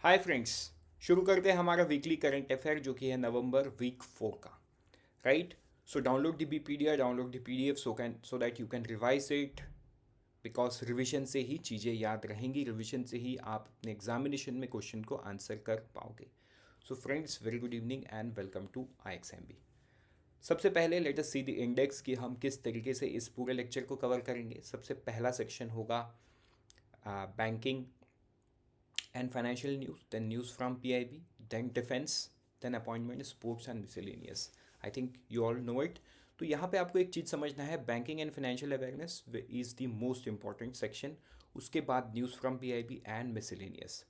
Hi friends. शुरू करते हैं हमारा वीकली करंट अफेयर जो कि है नवंबर वीक 4 का। Right. So download the BPDF, download the PDF so that you can revise it. Because revision से ही चीज़ें याद रहेंगी, रिविजन से ही आप अपने एग्जामिनेशन में क्वेश्चन को आंसर कर पाओगे। So friends, very good evening and welcome to IXMB। सबसे पहले let us see the index कि हम किस तरीके से इस पूरे लेक्चर को कवर करेंगे। सबसे पहला सेक्शन होगा banking and financial news, then news from PIB, then defense, then appointment, sports and miscellaneous. I think you all know it. तो यहाँ पे आपको एक चीज़ समझना है, banking and financial awareness is the most important section. उसके बाद news from PIB and miscellaneous.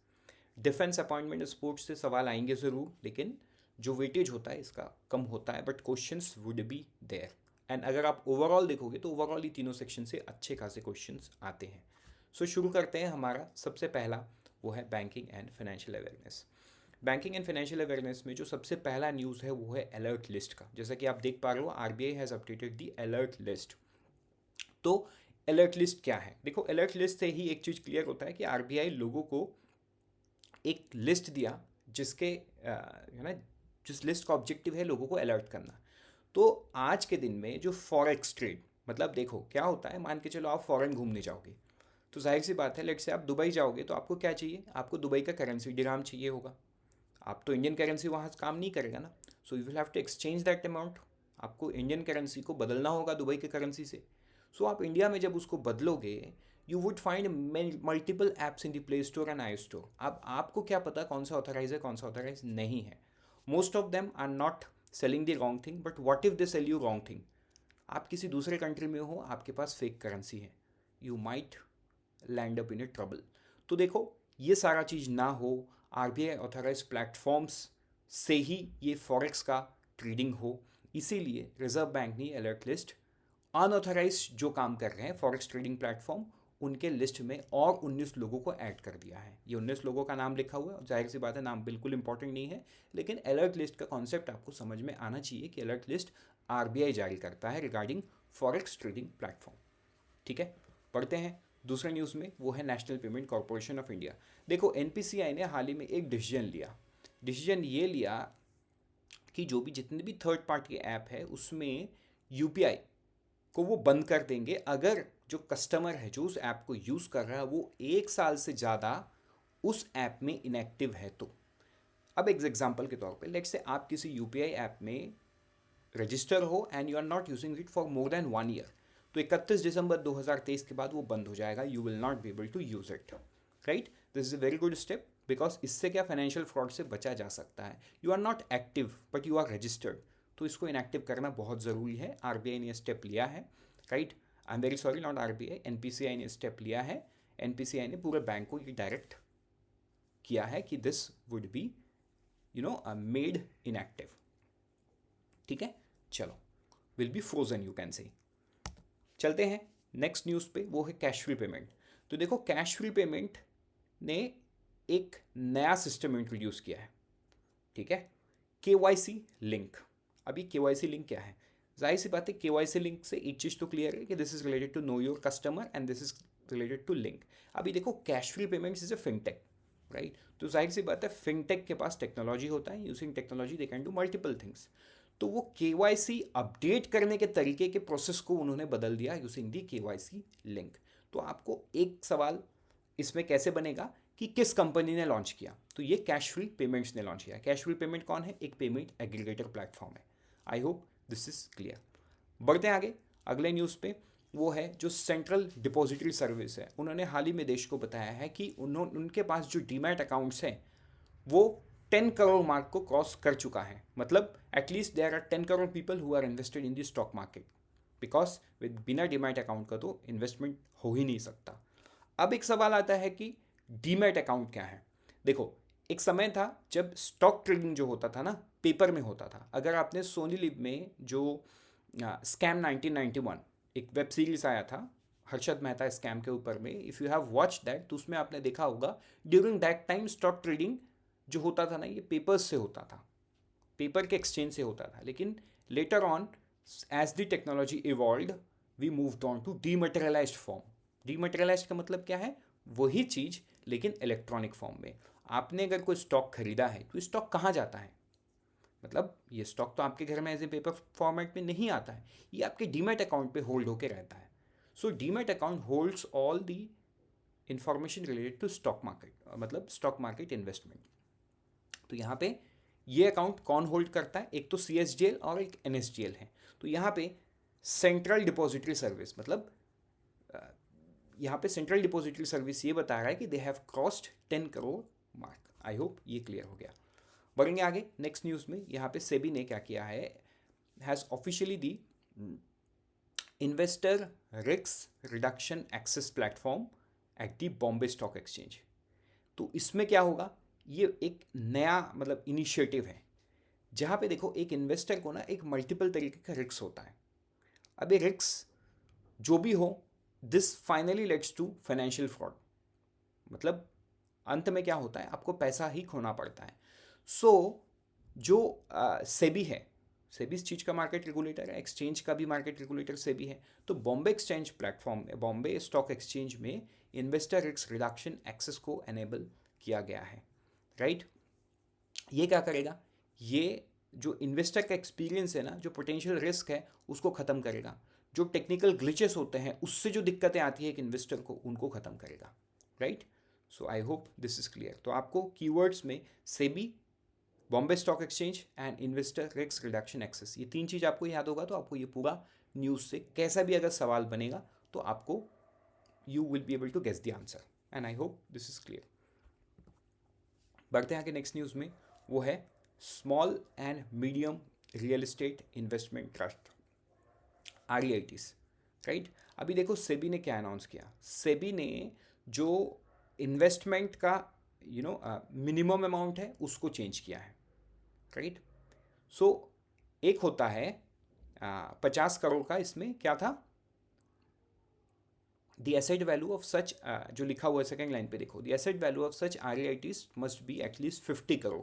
Defence, appointment, sports से सवाल आएंगे ज़रूर, लेकिन जो वेटेज होता है इसका कम होता है, but questions would be there. And अगर आप ओवरऑल देखोगे तो ओवरऑल ये तीनों सेक्शन से अच्छे खासे क्वेश्चंस आते हैं। सो शुरू करते हैं। हमारा सबसे पहला वो है banking and financial awareness. Banking and financial awareness में जो सबसे पहला न्यूज़ है वो है अलर्ट लिस्ट का। जैसा कि आप देख पा रहे हो, RBI has updated the alert list. तो अलर्ट लिस्ट क्या है? देखो, अलर्ट लिस्ट से ही एक चीज़ क्लियर होता है कि RBI लोगों को एक लिस्ट दिया जिसके है ना, जिस लिस्ट का ऑब्जेक्टिव है लोगों को अलर्ट करना। तो आज के दिन में जो फॉरेक्स ट्रेड, मतलब देखो क्या होता है, मान के चलो आप फॉरेन घूमने जाओगे, तो जाहिर सी बात है, लेट से आप दुबई जाओगे तो आपको क्या चाहिए? आपको दुबई का करेंसी दिरहम चाहिए होगा। आप तो इंडियन करेंसी वहाँ काम नहीं करेगा ना। So you will have to exchange that amount. आपको इंडियन करेंसी को बदलना होगा दुबई के करेंसी से। सो आप इंडिया में जब उसको बदलोगे, you would find multiple apps in the Play Store and I store. अब आपको क्या पता कौन सा ऑथराइज है कौन सा ऑथराइज नहीं है। Most of them are not selling the wrong thing, but what if they sell you wrong thing? आप किसी दूसरे कंट्री में हो, आपके पास फेक करेंसी है, you might land up in a trouble. तो देखो, ये सारा चीज़ ना हो, RBI ऑथराइज प्लेटफॉर्म्स से ही ये फॉरेक्स का ट्रेडिंग हो, इसीलिए रिजर्व बैंक ने अलर्ट लिस्ट अनऑथराइज जो काम कर रहे हैं फॉरेक्स ट्रेडिंग प्लेटफॉर्म, उनके लिस्ट में और 19 लोगों को ऐड कर दिया है। ये 19 लोगों का नाम लिखा हुआ है, जाहिर सी बात है नाम बिल्कुल इंपॉर्टेंट नहीं है, लेकिन अलर्ट लिस्ट का कॉन्सेप्ट आपको समझ में आना चाहिए कि अलर्ट लिस्ट RBI जारी करता है रिगार्डिंग फॉरेक्स ट्रेडिंग प्लेटफॉर्म। ठीक है, पढ़ते हैं दूसरे न्यूज़ में। वो है national payment corporation of India. देखो, NPCI ने हाल ही में एक डिसीजन लिया। डिसीजन ये लिया कि जो भी जितने भी थर्ड पार्टी ऐप है उसमें UPI को वो बंद कर देंगे अगर जो कस्टमर है जो उस ऐप को यूज़ कर रहा है वो 1 साल से ज़्यादा उस ऐप में इनएक्टिव है। तो अब एक एग्जांपल के तौर पे लेट्स से आप किसी UPI ऐप में रजिस्टर हो and you are not using it for more than 1 year, तो 31 दिसंबर 2023 के बाद वो बंद हो जाएगा। You will not be able to use it. Right. This is a very good step, because इससे क्या फाइनेंशियल फ्रॉड से बचा जा सकता है। You are not active but you are registered, तो इसको इनएक्टिव करना बहुत ज़रूरी है। RBI ने स्टेप लिया है। Right. I am very sorry, not RBI, NPCI ने स्टेप लिया है। NPCI ने पूरे बैंक को ये डायरेक्ट किया है कि this would be made inactive. ठीक है, चलो, will be frozen you can say. चलते हैं नेक्स्ट न्यूज़ पे, वो है कैश फ्री पेमेंट। तो देखो, कैश फ्री पेमेंट ने एक नया सिस्टम इंट्रोड्यूस किया है। ठीक है, KYC लिंक। अभी KYC लिंक क्या है? जाहिर सी बात है, KYC लिंक से एक चीज़ तो क्लियर है कि this is related to know your customer and this is related to link. अभी देखो, cash free payments is a fintech, right? तो जाहिर सी बात है, फिनटेक के पास टेक्नोलॉजी होता है, using technology they can do multiple things. तो वो KYC अपडेट करने के तरीके के प्रोसेस को उन्होंने बदल दिया यूजिंग दी KYC लिंक। तो आपको एक सवाल इसमें कैसे बनेगा कि किस कंपनी ने लॉन्च किया? तो ये कैश फ्री पेमेंट्स ने लॉन्च किया। कैश फ्री पेमेंट कौन है? एक पेमेंट एग्रीगेटर प्लेटफॉर्म है। आई होप दिस इज क्लियर। बढ़ते हैं आगे अगले न्यूज़ पे। वो है जो सेंट्रल डिपॉजिटरी सर्विस है, उन्होंने हाल ही में देश को बताया है कि उनके पास जो डीमैट अकाउंट्स हैं वो 10 करोड़ मार्क को क्रॉस कर चुका है। मतलब at least there are 10 crore people who are invested in the stock market, because with बिना डीमैट अकाउंट का तो इन्वेस्टमेंट हो ही नहीं सकता। अब एक सवाल आता है कि डीमैट अकाउंट क्या है? देखो, एक समय था जब स्टॉक ट्रेडिंग जो होता था ना, पेपर में होता था। अगर आपने सोनी लिव में जो स्कैम 1991 एक वेब सीरीज आया था हर्षद मेहता स्कैम के ऊपर में, if you have watch that, तो उसमें आपने देखा होगा during that time stock trading जो होता था ना, ये पेपर्स से होता था, पेपर के एक्सचेंज से होता था। लेकिन later on as the technology evolve, we moved on to dematerialized form. Dematerialized का मतलब क्या है? वही चीज़ लेकिन इलेक्ट्रॉनिक फॉर्म में। आपने अगर कोई स्टॉक खरीदा है तो स्टॉक कहाँ जाता है, मतलब ये स्टॉक तो आपके घर में एज ए पेपर फॉर्मेट में नहीं आता है, ये आपके डीमैट अकाउंट पे होल्ड होके रहता है. So demat account holds all the information related to stock market, मतलब स्टॉक मार्केट इन्वेस्टमेंट. तो यहाँ पे ये अकाउंट कौन होल्ड करता है, एक तो CSDL और एक NSDL है. तो यहाँ पे सेंट्रल डिपॉजिटरी सर्विस, मतलब यहाँ पे सेंट्रल डिपॉजिटरी सर्विस ये बता रहा है कि they have crossed 10 crore mark. I hope ये क्लियर हो गया. बढ़ेंगे आगे नेक्स्ट न्यूज़ में. यहाँ पे सेबी ने क्या किया है, has officially the investor risk reduction access platform at the Bombay stock exchange. तो इसमें क्या होगा, ये एक नया मतलब इनिशिएटिव है जहाँ पे देखो एक इन्वेस्टर को ना एक मल्टीपल तरीके का रिस्क होता है. अब ये रिस्क जो भी हो, this finally lets to financial fraud. मतलब अंत में क्या होता है, आपको पैसा ही खोना पड़ता है. सो जो सेबी है, सेबी इस चीज़ का मार्केट रेगुलेटर है, एक्सचेंज का भी मार्केट रेगुलेटर सेबी है. तो बॉम्बे एक्सचेंज प्लेटफॉर्म में, बॉम्बे स्टॉक एक्सचेंज में इन्वेस्टर रिस्क रिडक्शन एक्सेस को एनेबल किया गया है. राइट. ये क्या करेगा, ये जो इन्वेस्टर का एक्सपीरियंस है ना, जो पोटेंशियल रिस्क है उसको ख़त्म करेगा. जो टेक्निकल ग्लिचेस होते हैं उससे जो दिक्कतें आती है एक इन्वेस्टर को, उनको ख़त्म करेगा. Right. So I hope this is clear. तो आपको कीवर्ड्स में SEBI, Bombay stock exchange and investor risk reduction access, ये तीन चीज़ आपको याद होगा तो आपको ये पूरा न्यूज़ से कैसा भी अगर सवाल बनेगा तो आपको you will be able to guess the answer. And I hope this is clear. बढ़ते हैं आगे नेक्स्ट न्यूज़ में. वो है small and medium real estate investment trust, REITs. Right. अभी देखो सेबी ने क्या अनाउंस किया. सेबी ने जो इन्वेस्टमेंट का मिनिमम अमाउंट है उसको चेंज किया है. राइट. सो एक होता है 50 करोड़ का, इसमें क्या था, the asset value of such, जो लिखा हुआ है सेकेंड लाइन पे देखो, the asset value of such REITs must be at least 50 crore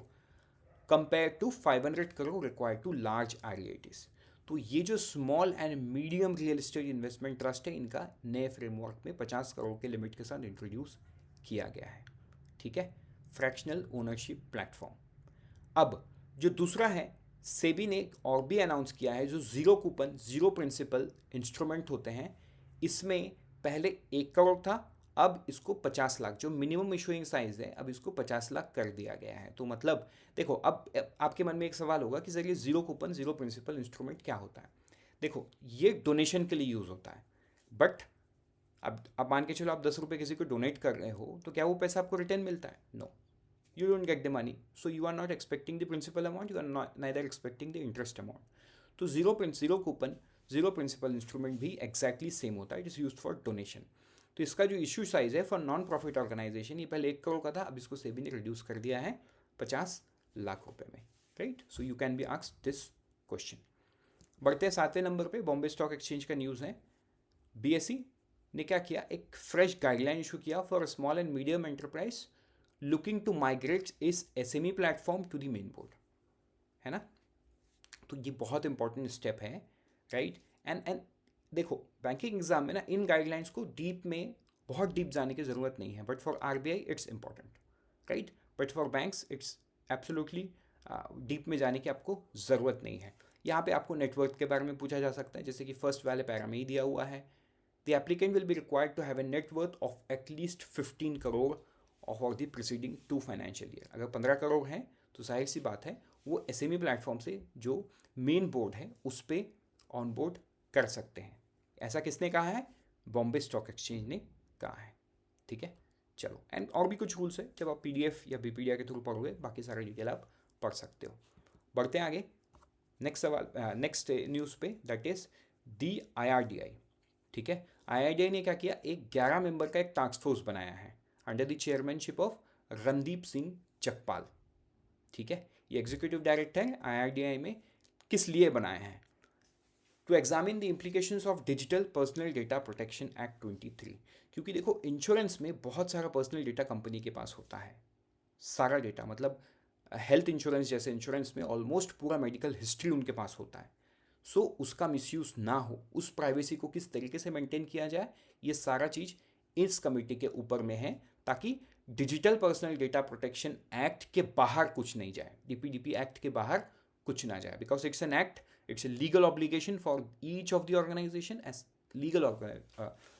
compare to 500 crore required to large REITs. तो ये जो small and medium real estate investment trust है, इनका नए फ्रेमवर्क में 50 करोड़ के लिमिट के साथ इंट्रोड्यूस किया गया है. ठीक है. Fractional ownership platform. अब जो दूसरा है, सेबी ने और भी अनाउंस किया है, जो zero coupon zero principal instrument होते हैं, इसमें पहले 1 करोड़ था, अब इसको 50 लाख, जो मिनिमम इशुइंग साइज है, अब इसको 50 लाख कर दिया गया है. तो मतलब देखो, अब आपके मन में एक सवाल होगा कि सर ये zero coupon zero principal instrument क्या होता है. देखो, ये डोनेशन के लिए यूज़ होता है, बट अब मान के चलो आप 10 रुपये किसी को डोनेट कर रहे हो, तो क्या वो पैसा आपको रिटर्न मिलता है? No, you don't get the money, so you are not expecting the principal amount, you are not neither expecting the interest amount. तो zero coupon zero principal instrument भी एग्जैक्टली सेम होता है, it is used for donation. तो इसका जो issue size है for non profit organization, ये पहले 1 करोड़ का था, अब इसको सेबी ने रिड्यूस कर दिया है 50 लाख रुपए में. Right. So you can be asked this question. बढ़ते हैं 7वें नंबर पे. बॉम्बे स्टॉक एक्सचेंज का न्यूज़ है. BSE ने क्या किया, एक फ्रेश गाइडलाइन इशू किया for small and medium enterprise looking to migrate its SME platform to the main board. है ना. तो ये बहुत इंपॉर्टेंट स्टेप है. राइट. एंड देखो, बैंकिंग एग्जाम में ना इन गाइडलाइंस को डीप में बहुत डीप जाने की ज़रूरत नहीं है, but for RBI it's important. Right. But for banks it's absolutely deep में जाने की आपको ज़रूरत नहीं है. यहाँ पे आपको नेटवर्थ के बारे में पूछा जा सकता है, जैसे कि फर्स्ट वाले पैरा में ही दिया हुआ है. The applicant will be required to have a net worth of at least 15 crore for the preceding 2 financial year. अगर 15 करोड़ हैं तो जाहिर सी बात है वो SME प्लेटफॉर्म से जो मेन बोर्ड है उस पर ऑन बोर्ड कर सकते हैं. ऐसा किसने कहा है? बॉम्बे स्टॉक एक्सचेंज ने कहा है. ठीक है. चलो, एंड और भी कुछ रूल्स है, जब आप PDF या BPDI के थ्रू पढ़ोगे बाकी सारा डिटेल आप पढ़ सकते हो. बढ़ते हैं आगे नेक्स्ट सवाल, नेक्स्ट न्यूज़ पे, दैट इज दी IRDI. ठीक है. IRDI ने क्या किया, एक 11 मेंबर का एक टास्क फोर्स बनाया है under the chairmanship of Randeep Singh Chakpal. ठीक है. ये एग्जीक्यूटिव डायरेक्टर है IRDI में. किस लिए बनाए हैं? To examine the implications of digital personal data protection act 23. क्योंकि देखो, इंश्योरेंस में बहुत सारा पर्सनल डेटा कंपनी के पास होता है. सारा डेटा मतलब हेल्थ इंश्योरेंस जैसे इंश्योरेंस में ऑलमोस्ट पूरा मेडिकल हिस्ट्री उनके पास होता है. सो उसका मिसयूज़ ना हो, उस प्राइवेसी को किस तरीके से मेंटेन किया जाए, ये सारा चीज़ इस कमेटी के ऊपर में है, ताकि digital personal data protection act के बाहर कुछ नहीं जाए, डीपीडीपी एक्ट के बाहर कुछ ना जाए, because it's an act, it's a legal obligation for each of the organization as legal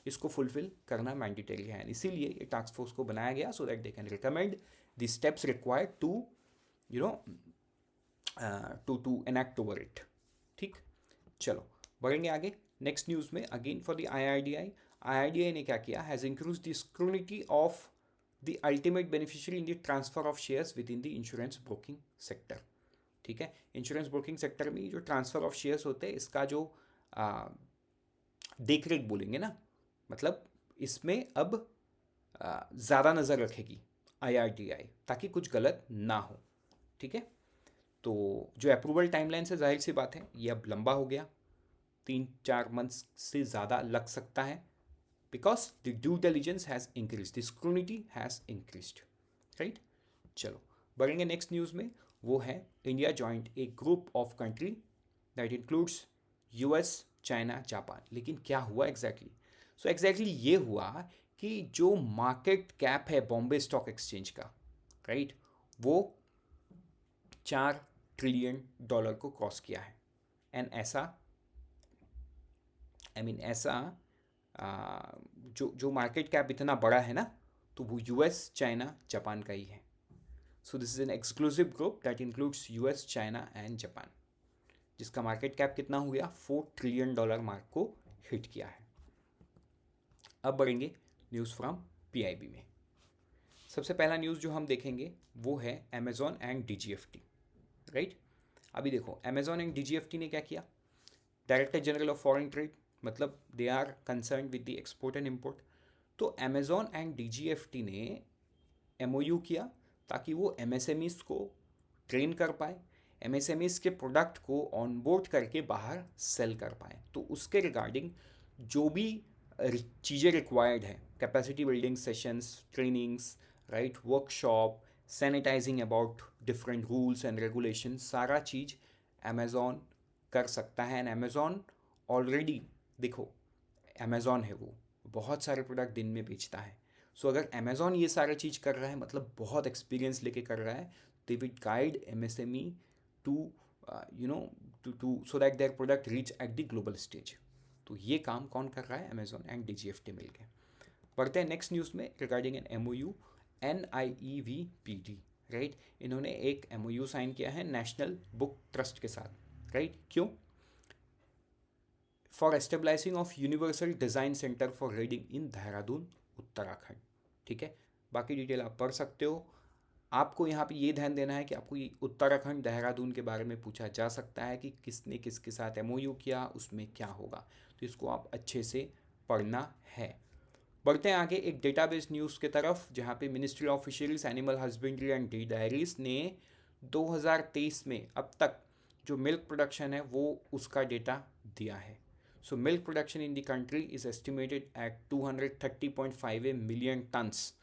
इसको फुलफिल करना मैंडेटरी है, इसीलिए ये टास्क फोर्स को बनाया गया so that they can recommend the steps required to you know to enact over it. ठीक, चलो बढ़ेंगे आगे नेक्स्ट न्यूज़ में। अगेन फॉर द आई ने क्या किया, has increase the scrutiny of the ultimate beneficiary in the transfer of shares with in the insurance broking sector. ठीक है, इंश्योरेंस ब्रोकिंग सेक्टर में जो ट्रांसफर ऑफ शेयर्स होते हैं इसका जो देख रेख बोलेंगे ना, मतलब इसमें अब ज़्यादा नज़र रखेगी IRDAI ताकि कुछ गलत ना हो। ठीक है, तो जो अप्रूवल टाइमलाइन से जाहिर सी बात है ये अब लंबा हो गया, 3-4 मंथ्स से ज़्यादा लग सकता है, because the due diligence has increase, the scrutiny has increased. Right, चलो बढ़ेंगे नेक्स्ट न्यूज़ में। वो है India joint a group of country that includes US, China, Japan. लेकिन क्या हुआ एग्जैक्टली? सो एग्जैक्टली ये हुआ कि जो मार्केट कैप है बॉम्बे स्टॉक एक्सचेंज का, राइट, वो $4 ट्रिलियन को क्रॉस किया है। एंड ऐसा ऐसा जो मार्केट कैप इतना बड़ा है ना, तो वो US, चाइना, जापान का ही है। So this is an exclusive group that includes US, China and Japan, जिसका मार्केट कैप कितना हो गया, $4 ट्रिलियन मार्क को हिट किया है। अब बढ़ेंगे न्यूज़ फ्रॉम PIB में। सबसे पहला न्यूज़ जो हम देखेंगे वो है अमेजॉन एंड DGFT। राइट, अभी देखो अमेजॉन एंड DGFT ने क्या किया, director general of foreign trade, मतलब they are concern with the export and import. तो अमेजॉन एंड DGFT ने MOU किया ताकि वो MSMEs को ट्रेन कर पाए, MSMEs के प्रोडक्ट को ऑनबोर्ड करके बाहर सेल कर पाए। तो उसके रिगार्डिंग जो भी चीज़ें रिक्वायर्ड है, capacity building sessions, trainings, right, workshop, sanitizing about different rules and regulation, सारा चीज़ अमेज़ॉन कर सकता है। एंड अमेज़ॉन ऑलरेडी, देखो अमेज़ॉन है वो बहुत सारे प्रोडक्ट दिन में बेचता है। सो अगर अमेज़ॉन ये सारा चीज़ कर रहा है मतलब बहुत एक्सपीरियंस लेके कर रहा है, they will guide MSME to to so that their product reach at the global stage. तो ये काम कौन कर रहा है, अमेज़ॉन एंड DGFT मिलके। पढ़ते हैं नेक्स्ट न्यूज़ में रिगार्डिंग एन MOU NIEVPD। राइट, इन्होंने एक MOU साइन किया है नेशनल बुक ट्रस्ट के साथ। राइट, क्यों? For establishing of universal design centre for reading in Dehradun, Uttarakhand. ठीक है, बाकी डिटेल आप पढ़ सकते हो। आपको यहाँ पे ये ध्यान देना है कि आपको ये उत्तराखंड, देहरादून के बारे में पूछा जा सकता है कि किसने किसके साथ MOU किया, उसमें क्या होगा, तो इसको आप अच्छे से पढ़ना है। बढ़ते हैं आगे एक डेटाबेस न्यूज़ की तरफ, जहाँ पे ministry of fisheries, animal husbandry and dairies ने 2023 में अब तक जो मिल्क प्रोडक्शन है वो उसका डेटा दिया है। So milk production in the country is estimated at 230.58 million tons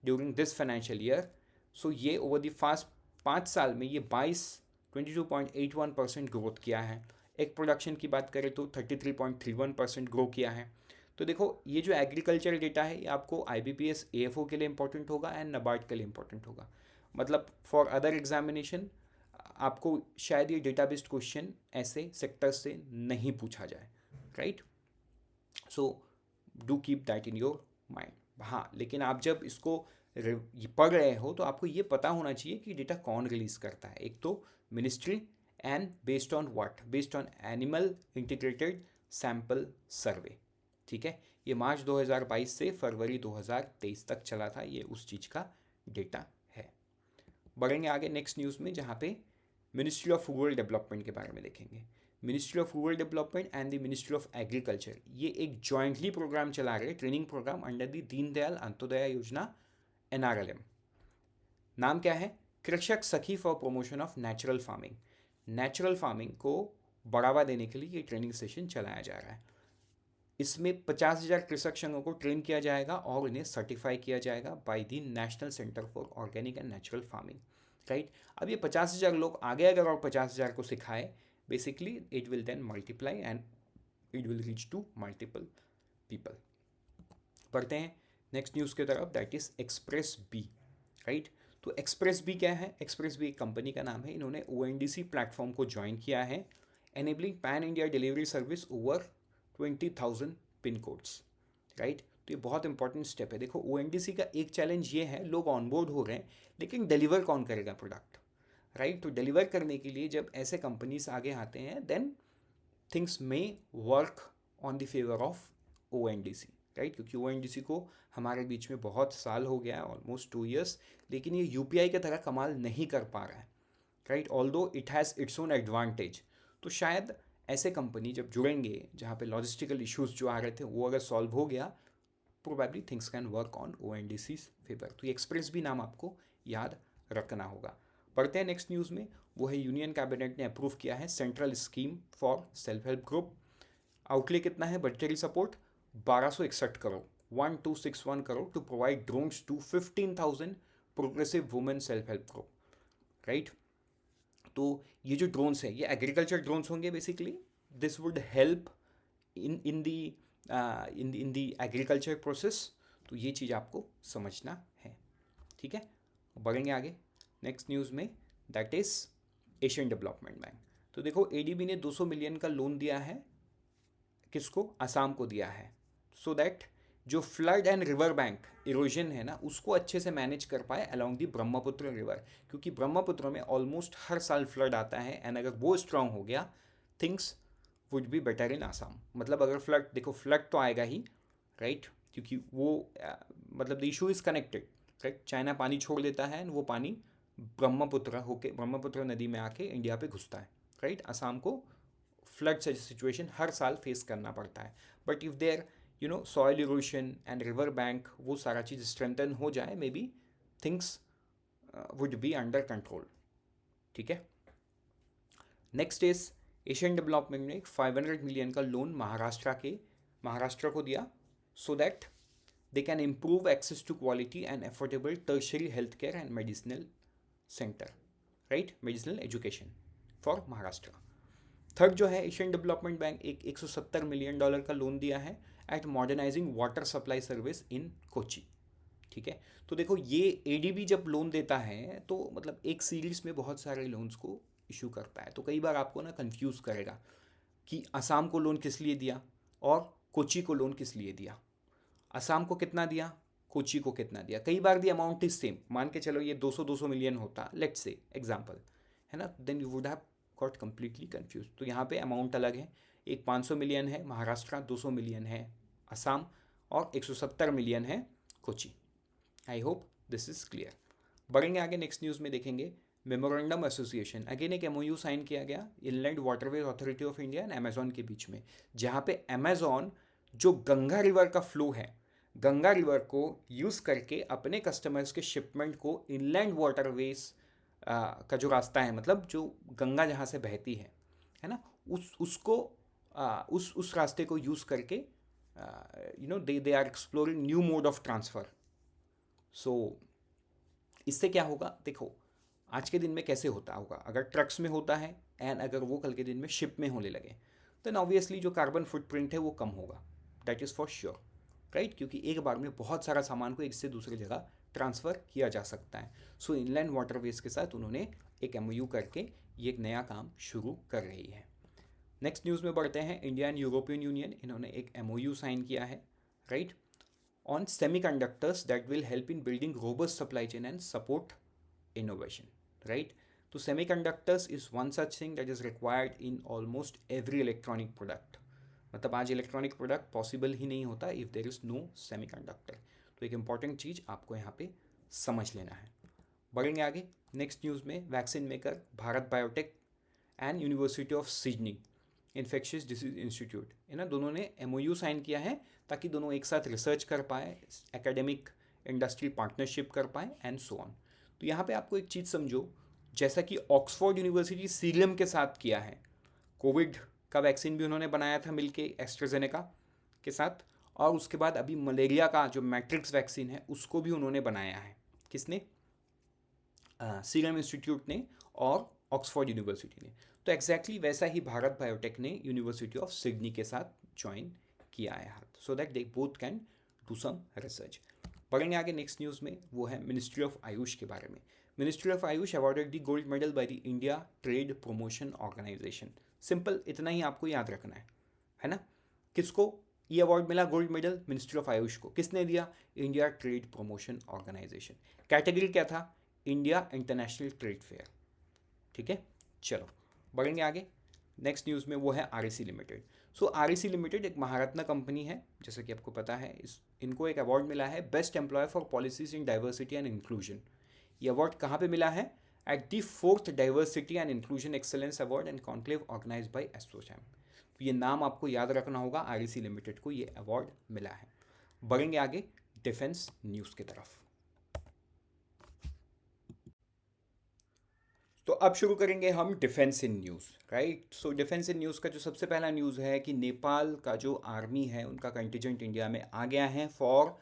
during this financial year. So ये over the past 5 साल में ये 22.81% ग्रोथ किया है। एक प्रोडक्शन की बात करें तो 33.31% ग्रो किया है। तो देखो ये जो एग्रीकल्चर डेटा है ये आपको IBPS AFO के लिए इंपॉर्टेंट होगा एंड NABARD के लिए इंपॉर्टेंट होगा। मतलब फॉर अदर एग्जामिनेशन आपको शायद ये डेटा बेस्ड क्वेश्चन ऐसे सेक्टर से नहीं पूछा जाए। Right, so do keep that in your mind. हाँ, लेकिन आप जब इसको पढ़ रहे हो तो आपको ये पता होना चाहिए कि डेटा कौन रिलीज़ करता है। एक तो ministry, and based on what, based on animal integrated sample survey. ठीक है, ये मार्च 2022 से फरवरी 2023 तक चला था, ये उस चीज़ का डेटा है। बढ़ेंगे आगे नेक्स्ट न्यूज़ में, जहाँ पे मिनिस्ट्री ऑफ रूरल डेवलपमेंट के बारे में देखेंगे। Ministry of rural development and the ministry of agriculture ये एक जॉइंटली प्रोग्राम चला रहे, training program under the Deendayal Antyodaya Yojana NRLM। नाम क्या है, Krishak Sakhi for promotion of natural farming. Natural farming को बढ़ावा देने के लिए ये ट्रेनिंग सेशन चलाया जा रहा है। इसमें 50,000 कृषक संघों को ट्रेन किया जाएगा और इन्हें सर्टिफाई किया जाएगा by the national centre for organic and natural farming. Right, अब ये 50,000 लोग आगे अगर और 50,000 को सिखाए, basically it will then multiply and it will reach to multiple people. पढ़ते हैं नेक्स्ट न्यूज़ की तरफ, that is express B, right. तो एक्सप्रेस बी क्या है? एक्सप्रेस बी एक कंपनी का नाम है। इन्होंने ONDC प्लेटफॉर्म को ज्वाइन किया है, enabling pan India delivery service over 20,000 pin codes, right. तो ये बहुत इंपॉर्टेंट स्टेप है। देखो ONDC का एक चैलेंज ये है, लोग ऑनबोर्ड हो रहे हैं लेकिन डिलीवर कौन करेगा प्रोडक्ट, राइट। तो डिलीवर करने के लिए जब ऐसे कंपनीज आगे आते हैं, देन थिंग्स में work on the favour of ONDC, right. क्योंकि ONDC को हमारे बीच में बहुत साल हो गया है, ऑलमोस्ट 2 years, लेकिन ये UPI की तरह कमाल नहीं कर पा रहा है, right. Although it has its own advantage. तो शायद ऐसे कंपनी जब जुड़ेंगे जहाँ पे लॉजिस्टिकल इश्यूज जो आ रहे थे वो अगर सॉल्व हो गया, probably things can work on ONDC's favour. तो ये एक्सप्रेस भी नाम आपको याद रखना होगा। पढ़ते हैं नेक्स्ट न्यूज़ में, वो है यूनियन कैबिनेट ने अप्रूव किया है central scheme for self help group. Outlay कितना है? Budgetary support 1261 crore, 1261 crore to provide drones to 15,000 progressive women self help group, right. तो ये जो ड्रोन्स हैं ये एग्रीकल्चर ड्रोन्स होंगे basically. This would help in the agriculture process. तो ये चीज़ आपको समझना है, ठीक है। बढ़ेंगे आगे नेक्स्ट न्यूज़ में, that is Asian Development bank. तो देखो ADB ने 200 मिलियन का लोन दिया है, किसको? असम को दिया है, सो दैट जो flood and river bank erosion है ना उसको अच्छे से मैनेज कर पाए अलोंग दी ब्रह्मपुत्र रिवर। क्योंकि ब्रह्मपुत्र में ऑलमोस्ट हर साल फ्लड आता है, एंड अगर वो स्ट्रांग हो गया, things would be better in Assam. मतलब अगर फ्लड, देखो फ्लड तो आएगा ही, राइट। क्योंकि वो मतलब the issue is connected, right. China पानी छोड़ देता है एंड वो पानी ब्रह्मपुत्र होके, ब्रह्मपुत्र नदी में आके इंडिया पे घुसता है, राइट। आसाम को फ्लड सिचुएशन हर साल फेस करना पड़ता है। But if there soil erosion and river bank, वो सारा चीज़ स्ट्रेंथन हो जाए, maybe things would be under control, ठीक है। नेक्स्ट इज एशियन डेवलपमेंट ने 500 मिलियन का लोन महाराष्ट्र को दिया, so that they can improve access to quality and affordable tertiary health care and medicinal centre, right, medicinal education for Maharashtra. Third जो है, Asian Development bank एक $170 million का loan दिया है at modernising water supply service in Kochi, ठीक है। तो देखो ये ADB जब लोन देता है तो मतलब एक सीरीज में बहुत सारे लोन्स को इशू करता है। तो कई बार आपको ना कंफ्यूज करेगा कि असम को लोन किस लिए दिया और कोची को लोन किस लिए दिया। असम को कितना दिया, कोची को कितना दिया। कई बार दी अमाउंट इज सेम, मान के चलो ये 200 मिलियन होता, लेट्स से एग्जाम्पल है ना, then you would have got completely confuse. तो यहाँ पे अमाउंट अलग है, एक 500 मिलियन है महाराष्ट्र, 200 मिलियन है असम और 170 मिलियन है कोची। आई होप दिस इज क्लियर। बढ़ेंगे आगे नेक्स्ट न्यूज़ में देखेंगे मेमोरेंडम एसोसिएशन, अगेन एक MOU साइन किया गया inland waterways authority of India and Amazon के बीच में, जहाँ पे अमेजोन जो गंगा रिवर का फ्लो है, गंगा रिवर को यूज़ करके अपने कस्टमर्स के शिपमेंट को इनलैंड वाटरवेज का जो रास्ता है, मतलब जो गंगा जहाँ से बहती है ना, उसको उस रास्ते को यूज़ करके they are exploring new mode of transfer. So इससे क्या होगा, देखो आज के दिन में कैसे होता होगा, अगर ट्रक्स में होता है एंड अगर वो कल के दिन में शिप में होने लगे, देन ऑब्वियसली जो कार्बन फुटप्रिंट है वो कम होगा, that is for sure, right. क्योंकि एक बार में बहुत सारा सामान को एक से दूसरी जगह ट्रांसफ़र किया जा सकता है। सो इनलैंड वाटरवेज के साथ उन्होंने एक MOU करके ये एक नया काम शुरू कर रही है। नेक्स्ट न्यूज़ में बढ़ते हैं, इंडिया एंड यूरोपियन यूनियन, इन्होंने एक MOU साइन किया है, right, on semiconductors that will help in building robust supply chain and support innovation, right? So semiconductors is one such thing that is required in almost every electronic product. मतलब आज electronic product possible ही नहीं होता if there is no semiconductor. तो एक important चीज़ आपको यहाँ पे समझ लेना है। बढ़ेंगे आगे नेक्स्ट न्यूज़ में, vaccine maker Bharat biotech and university of Sydney infectious disease institute, है ना, दोनों ने MOU साइन किया है ताकि दोनों एक साथ रिसर्च कर पाए, एकेडमिक इंडस्ट्री पार्टनरशिप कर पाए एंड सो ऑन। तो यहाँ पे आपको एक चीज़ समझो, जैसा कि ऑक्सफोर्ड यूनिवर्सिटी सीरम के साथ किया है, कोविड का वैक्सीन भी उन्होंने बनाया था मिलके एस्ट्राजेनेका के साथ, और उसके बाद अभी मलेरिया का जो मैट्रिक्स वैक्सीन है उसको भी उन्होंने बनाया है। किसने? सीरम इंस्टीट्यूट ने और ऑक्सफोर्ड यूनिवर्सिटी ने। तो एग्जैक्टली वैसा ही भारत बायोटेक ने यूनिवर्सिटी ऑफ सिडनी के साथ ज्वाइन किया है हाथ, so that they both can do some research. बढ़ेंगे आगे नेक्स्ट न्यूज़ में, वो है मिनिस्ट्री ऑफ आयुष के बारे में। Ministry of Ayush awarded the gold medal by the India Trade Promotion Organisation. Simple इतना ही आपको याद रखना है ना। किसको ये अवार्ड मिला gold medal? Ministry of Ayush को। किसने दिया? India Trade Promotion Organisation. Category क्या था? India International Trade Fair. ठीक है, चलो बढ़ेंगे आगे। नेक्स्ट न्यूज़ में वो है आरईसी लिमिटेड। सो आरईसी लिमिटेड एक महारत्न कंपनी है, जैसे कि आपको पता है। इनको एक अवार्ड मिला है best employ for policies in diversity and inclusion. ये अवार्ड कहाँ पे मिला है? At the 4th diversity and inclusion excellence award and conclave organise by ASSOCHAM. तो ये नाम आपको याद रखना होगा, आरईसी लिमिटेड को ये अवार्ड मिला है। बढ़ेंगे आगे डिफेंस न्यूज़ की तरफ। तो अब शुरू करेंगे हम defence in news, right. So defence in news का जो सबसे पहला न्यूज़ है कि नेपाल का जो आर्मी है उनका कंटिजेंट इंडिया में आ गया है फॉर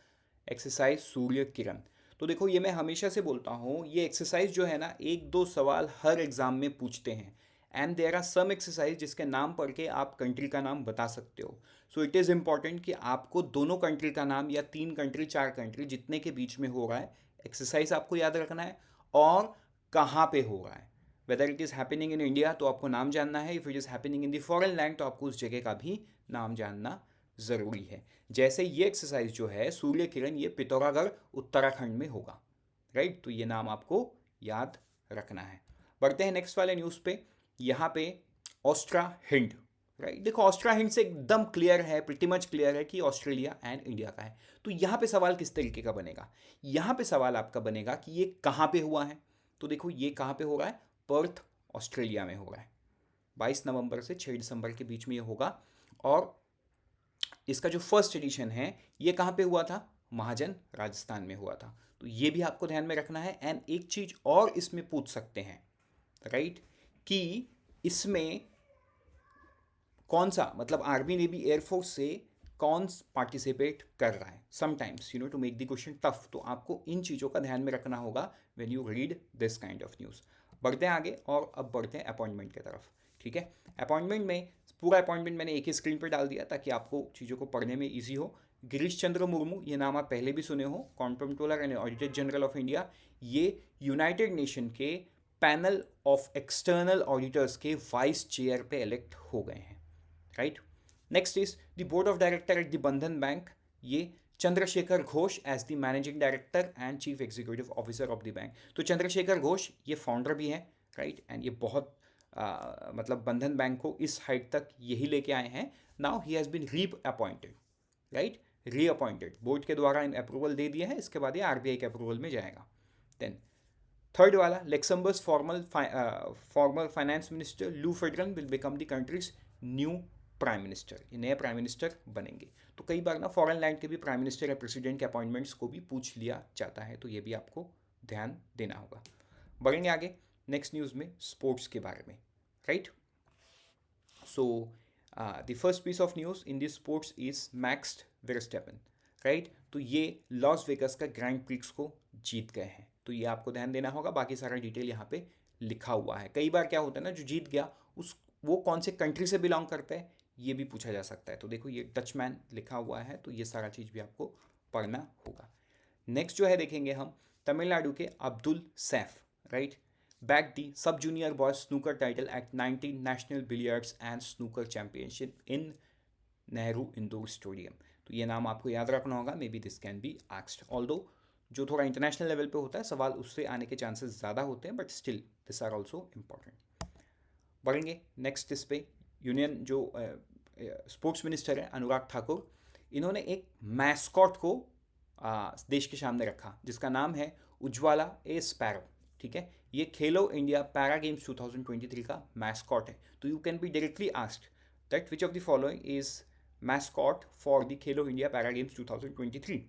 एक्सरसाइज सूर्य किरण। तो देखो, ये मैं हमेशा से बोलता हूँ, ये एक्सरसाइज जो है ना, 1-2 सवाल हर एग्ज़ाम में पूछते हैं। And there are some exercise जिसके नाम पढ़ के आप कंट्री का नाम बता सकते हो। सो इट इज़ इम्पॉर्टेंट कि आपको दोनों कंट्री का नाम, या 3 कंट्री 4 कंट्री जितने के बीच में हो रहा है एक्सरसाइज आपको याद रखना है, और कहाँ पे हो रहा है। Whether it is happening in India तो आपको नाम जानना है, if it is happening in the foreign land तो आपको उस जगह का भी नाम जानना ज़रूरी है। जैसे ये एक्सरसाइज जो है सूर्य किरण, ये पिथौरागढ़ उत्तराखंड में होगा, राइट। तो ये नाम आपको याद रखना है। बढ़ते हैं नेक्स्ट वाले न्यूज़ पे। यहाँ पे ऑस्ट्रा हिंड, राइट। देखो, ऑस्ट्रा हिंड से एकदम क्लियर है, प्रिटी मच क्लियर है कि ऑस्ट्रेलिया एंड इंडिया का है। तो यहाँ पे सवाल किस तरीके का बनेगा? यहाँ पे सवाल आपका बनेगा कि ये कहाँ पे हुआ है। तो देखो, ये कहाँ पे हो रहा है? पर्थ ऑस्ट्रेलिया में हो रहा है। 22 नवंबर से 6 दिसंबर के बीच में ये होगा। और इसका जो फर्स्ट एडिशन है ये कहाँ पे हुआ था? महाजन राजस्थान में हुआ था। तो ये भी आपको ध्यान में रखना है। एंड एक चीज और इसमें पूछ सकते हैं, राइट, कि इसमें कौन सा, मतलब आर्मी नेवी एयरफोर्स से कौन पार्टिसिपेट कर रहा है। Sometimes to make the question tough, तो आपको इन चीज़ों का ध्यान में रखना होगा when you read this kind of news. बढ़ते हैं आगे, और अब बढ़ते हैं अपॉइंटमेंट की तरफ। ठीक है, अपॉइंटमेंट में पूरा अपॉइंटमेंट मैंने एक ही स्क्रीन पर डाल दिया ताकि आपको चीज़ों को पढ़ने में ईजी हो। गिरीश चंद्र मुर्मू, ये नाम आप पहले भी सुने हो, comptroller and auditor general of India. ये यूनाइटेड नेशन के पैनल ऑफ एक्सटर्नल ऑडिटर्स के वाइस चेयर पे इलेक्ट हो गए हैं, right. Next is the board of director at the Bandhan Bank. ये Chandrashekhar Ghosh as the managing director and chief executive officer of the bank. तो चंद्रशेखर घोष ये फाउंडर भी हैं, राइट, एंड ये बहुत मतलब बंधन बैंक को इस हाइट तक यही लेके आए हैं। नाउ ही हैज़ बीन री अपॉइंटेड, राइट, रीअपॉइंटेड। बोर्ड के द्वारा इन अप्रूवल दे दिया है, इसके बाद ये आरबीआई के अप्रूवल में जाएगा। देन थर्ड वाला, लेक्समबर्ग farmer finance minister Luc Frieden will become the country's new prime minister. ये नए प्राइम मिनिस्टर बनेंगे। तो कई बार ना फॉरेन लैंड के भी प्राइम मिनिस्टर या प्रेसिडेंट के अपॉइंटमेंट्स को भी पूछ लिया जाता है, तो ये भी आपको ध्यान देना होगा। बढ़ेंगे आगे नेक्स्ट न्यूज़ में स्पोर्ट्स के बारे में, right. So the first piece of news in this sports is Max Verstappen, right. तो ये लॉस वेगस का ग्रैंड प्रिक्स को जीत गए हैं, तो ये आपको ध्यान देना होगा। बाकी सारा डिटेल यहाँ पे लिखा हुआ है। कई बार क्या होता है ना, जो जीत गया वो कौन से कंट्री से बिलोंग करता है ये भी पूछा जा सकता है। तो देखो, ये डचमैन लिखा हुआ है, तो ये सारा चीज़ भी आपको पढ़ना होगा। नेक्स्ट जो है देखेंगे हम, तमिलनाडु के Abdul Saif, right, back the सब junior boys snooker title at 19 national billiards and snooker championship in Nehru indoor stadium. तो ये नाम आपको याद रखना होगा। May be this can be asked, although जो थोड़ा इंटरनेशनल लेवल पे होता है सवाल, उससे आने के चांसेस ज़्यादा होते हैं, but still this are also important. बढ़ेंगे नेक्स्ट इस पे, यूनियन जो स्पोर्ट्स मिनिस्टर है अनुराग ठाकुर, इन्होंने एक मैस्कॉट को देश के सामने रखा जिसका नाम है उज्ज्वला ए स्पैरो। ठीक है, ये खेलो इंडिया पैरा गेम्स 2023 का मैस्कॉट है। तो you can be directly asked that which of the following is mascot for the Khelo India para games 2023।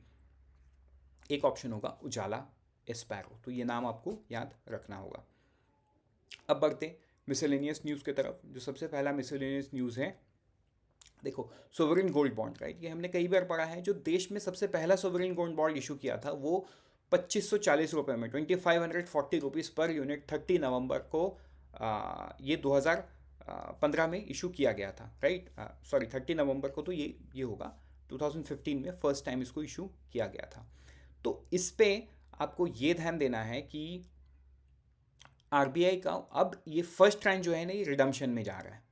एक ऑप्शन होगा उजाला एस्पैरो। तो ये नाम आपको याद रखना होगा। अब बढ़ते मिसलेनियस न्यूज़ की तरफ। जो सबसे पहला मिसलेनियस न्यूज़ है, देखो, सोवरेन गोल्ड बॉन्ड, राइट, ये हमने कई बार पढ़ा है। जो देश में सबसे पहला सोवरेन गोल्ड बॉन्ड इशू किया था वो 2540 रुपये में 2540 रुपीज़ पर यूनिट 30 नवंबर को ये 2015 में इशू किया गया था, राइट। सॉरी 30 नवंबर को, तो ये होगा 2015 में फर्स्ट टाइम इसको इशू किया गया था। तो इस पे आपको ये ध्यान देना है कि आरबीआई का अब ये फर्स्ट ट्रांच जो है ना, ये रिडम्पशन में जा रहा है,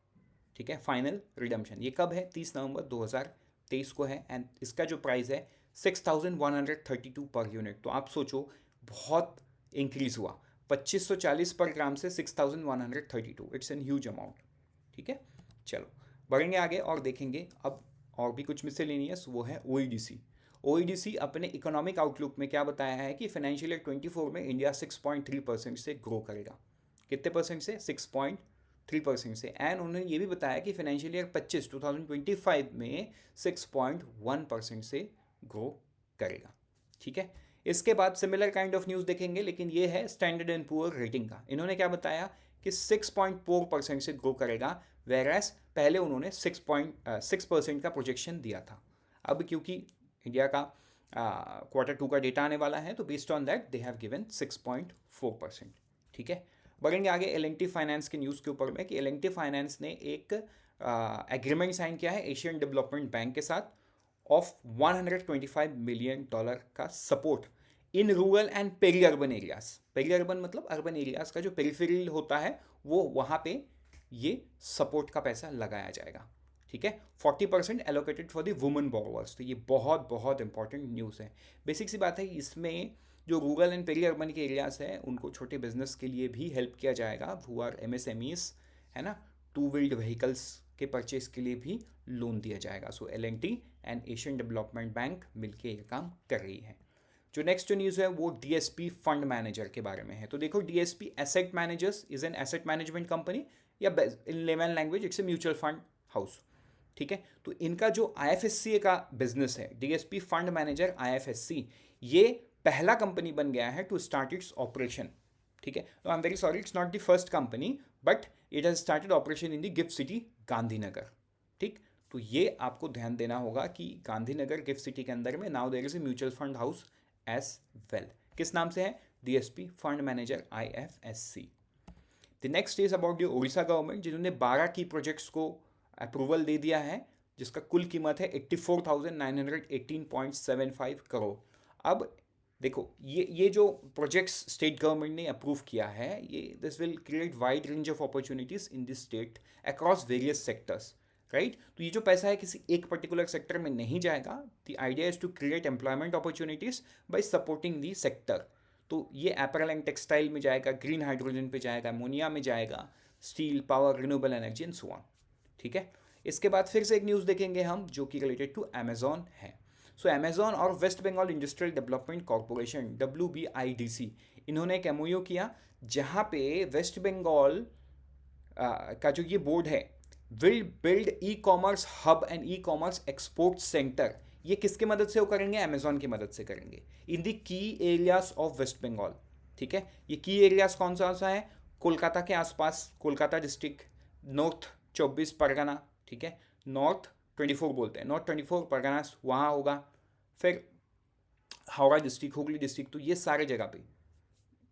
ठीक है, फाइनल रिडम्पशन। ये कब है? 30 नवंबर 2023 को है, एंड इसका जो प्राइस है 6132 पर यूनिट। तो आप सोचो बहुत इंक्रीज हुआ, 2540 पर ग्राम से 6132, इट्स एन ह्यूज अमाउंट, ठीक है। चलो बढ़ेंगे आगे और देखेंगे अब और भी कुछ मिसलेनियस, वो है ओईडीसी। ओईडीसी अपने इकोनॉमिक आउटलुक में क्या बताया है कि फाइनेंशियल ईयर 24 में इंडिया 6.3% से ग्रो करेगा। कितने परसेंट से? 6.3% से। एंड उन्होंने ये भी बताया कि फाइनेंशियल ईयर 2025 में 6.1% से ग्रो करेगा, ठीक है। इसके बाद सिमिलर काइंड ऑफ न्यूज़ देखेंगे, लेकिन ये है स्टैंडर्ड एंड पुअर रेटिंग का। इन्होंने क्या बताया कि 6.4% से ग्रो करेगा, वेरएस पहले उन्होंने 6% का प्रोजेक्शन दिया था। अब क्योंकि इंडिया का Q2 का डेटा आने वाला है, तो based on that they have given 6.4%, ठीक है। बढ़ेंगे आगे एल&टी फाइनेंस के न्यूज़ के ऊपर में कि एल&टी फाइनेंस ने एक एग्रीमेंट साइन किया है एशियन डेवलपमेंट बैंक के साथ ऑफ $125 मिलियन का support in rural and peri urban areas. Peri urban मतलब अर्बन एरियाज का जो पेरिफेरल होता है, वो वहाँ पे ये सपोर्ट का पैसा लगाया जाएगा, ठीक है। 40% allocated for the women borrowers. तो ये बहुत बहुत इंपॉर्टेंट न्यूज़ है। बेसिक सी बात है, इसमें जो रूरल एंड पेरी अर्बन के एरियाज हैं उनको छोटे बिजनेस के लिए भी हेल्प किया जाएगा, हु आर एमएसएमईज, है ना, टू व्हील्ड व्हीकल्स के परचेज के लिए भी लोन दिया जाएगा। So L&T and Asian Development Bank मिलके ये काम कर रही है। जो नेक्स्ट जो न्यूज़ है वो डीएसपी फंड मैनेजर के बारे में है। तो देखो, DSP asset managers is an asset management company, या in layman language it's a mutual fund house, ठीक है। तो इनका जो आईएफएससी का बिजनेस है, डीएसपी फंड मैनेजर आईएफएससी, ये पहला कंपनी बन गया है टू स्टार्ट इट्स ऑपरेशन, ठीक है। तो I am very sorry, it's not the first company, but it has started operation in the gift city Gandhinagar, ठीक। तो ये आपको ध्यान देना होगा कि गांधीनगर गिफ्ट सिटी के अंदर में now there is a mutual fund house as well. किस नाम से है? DSP fund manager IFSC. The next is about the Orissa government, जिन्होंने 12 की प्रोजेक्ट्स को अप्रूवल दे दिया है, जिसका कुल कीमत है 84,918.75 करोड़। अब देखो, ये जो प्रोजेक्ट्स स्टेट गवर्नमेंट ने अप्रूव किया है, ये this will create wide range of opportunities in this state across various sectors, right. तो ये जो पैसा है किसी एक पर्टिकुलर सेक्टर में नहीं जाएगा। The idea is to create employment opportunities by supporting the sector. तो ये अपैरल एंड टेक्सटाइल में जाएगा, ग्रीन हाइड्रोजन पे जाएगा, अमोनिया में जाएगा, steel, power, renewable energy and so on, ठीक है। इसके बाद फिर से एक न्यूज़ देखेंगे हम, जो कि रिलेटेड टू अमेजॉन है। सो अमेजॉन और West Bengal Industrial Development Corporation WBIDC, इन्होंने एक MOU किया, जहाँ पे वेस्ट बंगाल का जो ये बोर्ड है, will build e commerce hub and e commerce export centre. ये किसके मदद से वो करेंगे? अमेजॉन की मदद से करेंगे, इन दी की एरियाज ऑफ वेस्ट बंगाल, ठीक है। ये की एरियाज कौन सा है? कोलकाता के आसपास, कोलकाता डिस्ट्रिक्ट, नॉर्थ 24 परगना, ठीक है, नॉर्थ 24 बोलते हैं, नॉर्थ 24 परगना वहाँ होगा, फिर हावड़ा डिस्ट्रिक्ट, हुगली डिस्ट्रिक्ट, तो ये सारे जगह पे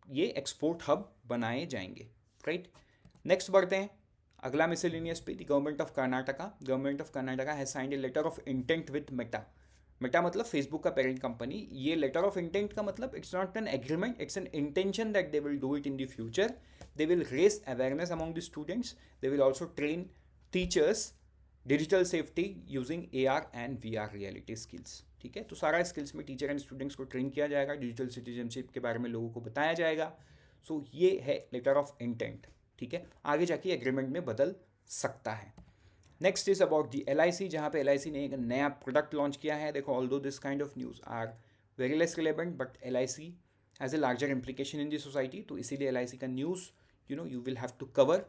ये एक्सपोर्ट हब बनाए जाएंगे, राइट। नेक्स्ट बढ़ते हैं अगला मिसलेनियस पे, the government of Karnataka has signed a letter of intent with Meta. Meta मतलब फेसबुक का पेरेंट कंपनी। ये लेटर ऑफ इंटेंट का मतलब it's not an agreement, it's an intention that they will do it in the future. They will raise awareness among the students, they will also train teachers digital safety using AR and VR reality skills, ठीक है। तो सारा skills में teacher and students को train किया जाएगा, digital citizenship के बारे में लोगों को बताया जाएगा। सो ये है लेटर ऑफ इंटेंट, ठीक है। आगे जाके एग्रीमेंट में बदल सकता है। Next is about the LIC, जहाँ पे LIC ने एक नया प्रोडक्ट लॉन्च किया है। देखो, although this kind of news are very less relevant, but LIC has a larger implication in the society, तो इसीलिए LIC का news you will have to cover.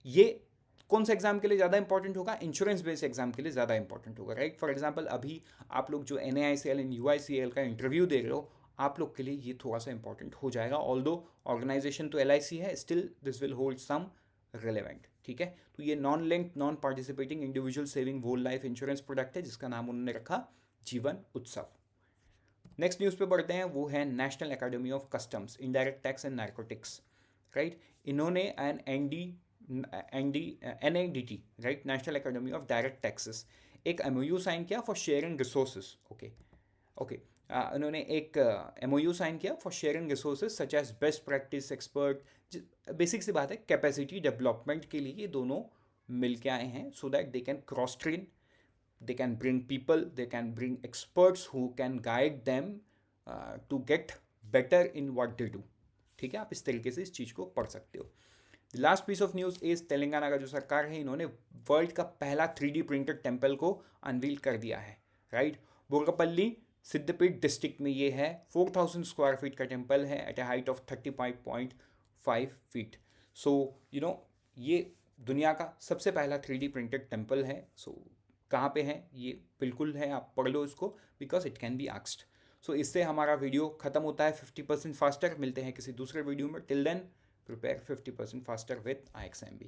ये कौन सा एग्जाम के लिए ज़्यादा इंपॉर्टेंट होगा? इंश्योरेंस बेस्ड एग्जाम के लिए ज़्यादा इंपॉर्टेंट होगा, राइट। फॉर एग्जाम्पल, अभी आप लोग जो NAICL एंड UICL का इंटरव्यू दे रहे हो, आप लोग के लिए ये थोड़ा सा इंपॉर्टेंट हो जाएगा। ऑल्दो ऑर्गेनाइजेशन तो LIC है, still this will hold some relevant, ठीक है। तो ये non linked non participating individual saving whole life insurance product है, जिसका नाम उन्होंने रखा जीवन उत्सव। नेक्स्ट न्यूज़ पे बढ़ते हैं, वो है national academy of customs, indirect tax and narcotics, right. इन्होंने an NADT, right, national academy of direct taxes, एक MOU साइन किया फॉर शेयरिंग रिसोर्सेज, ओके। उन्होंने एक MOU साइन किया for sharing resources such as best practice expert. Basic सी बात है, capacity development के लिए ये दोनों मिल के आए हैं सो that they can cross train, they can bring people, they can bring experts who can guide them to get better in what they do। ठीक है, आप इस तरीके से इस चीज़ को पढ़ सकते हो। Last piece of news is Telangana का जो सरकार है, इन्होंने वर्ल्ड का पहला 3D प्रिंटेड टेम्पल को अनवील कर दिया है, राइट। बोरकपल्ली सिद्धपीठ डिस्ट्रिक्ट में ये है, 4000 स्क्वायर फीट का टेम्पल है at a height of 35.5 feet. So you know ये दुनिया का सबसे पहला 3D प्रिंटेड टेम्पल है। सो कहाँ पे है ये बिल्कुल है, आप पढ़ लो इसको, because it can be asked. So इससे हमारा वीडियो खत्म होता है 50% फास्टर। मिलते हैं किसी दूसरे वीडियो में, till then prepare 50% faster with IXMB।